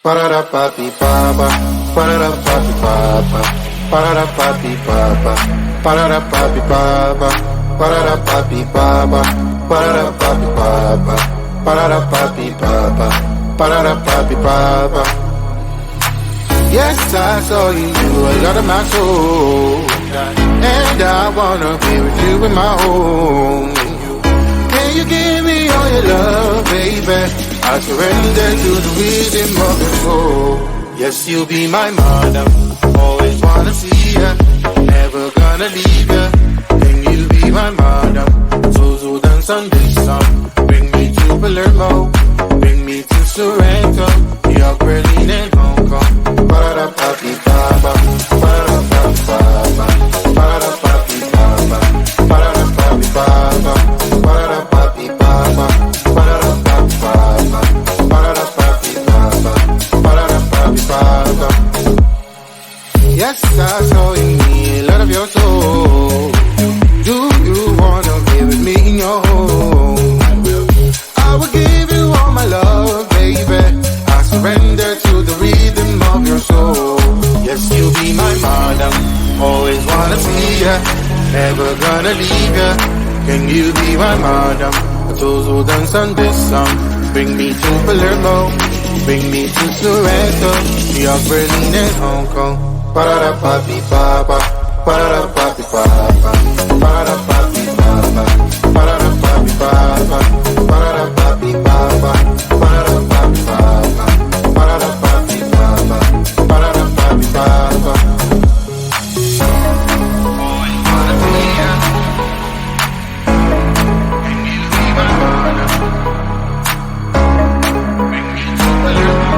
Pararapapi papa, pararapapi papa, pararapapi papa, pararapapi papa, pararapapi papa, pararapapi papa, pararapapi papa, pararapapi papa. Yes, I saw you, a lot of my soul, and I wanna be with you in my home. Can you give me all your love, baby? I surrender to the rhythm of your soul. Yes, you'll be my madam, always wanna see ya, never gonna leave ya. Can you be my madam? So dance on this song. Bring me to Palermo, bring me to Sorrento, New York, Berlin and Hong Kong. Pararapapi papa, pararapapi papa, pararapapi papa, pararapapi papa, pararapapi papa, pararapapi papa, pararapapi papa, pararapapi papa. Yes, I saw in me a lot of your soul. Do you wanna be with me in your home? I will give you all my love, baby. I surrender to the rhythm of your soul. Yes, you'll be my madam, always wanna see ya, never gonna leave ya. Can you be my madam? Those who dance on this song. Bring me to Palermo, bring me to Sorrento, New York, Berlin and Hong Kong. Pararapapi papa, pararapapi papa, pararapapi papa, pararapapi papa, pararapapi papa, pararapapi papa, pararapapi papa, pararapapi papa. Always wanna see ya. Can you be my madam? Bring me to Palermo.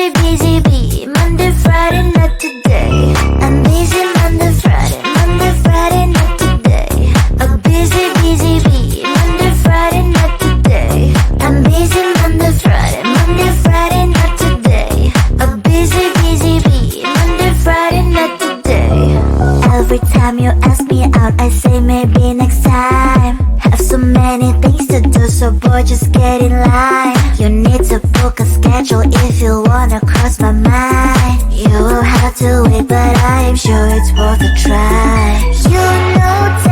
busy, busy bee. Monday, Friday, not today. I'm busy Monday, Friday, Monday, Friday, not today. A busy, busy bee. Monday, Friday, not today. I'm busy Monday, Friday, Monday, Friday, not today. A busy, busy bee. Monday, Friday, not today. Every time you ask me out, I say maybe next time. Have so many things to do, so boy, just get in line. You need to book a schedule if you wanna cross my mind. You will have to wait, but I am sure it's worth a try. You know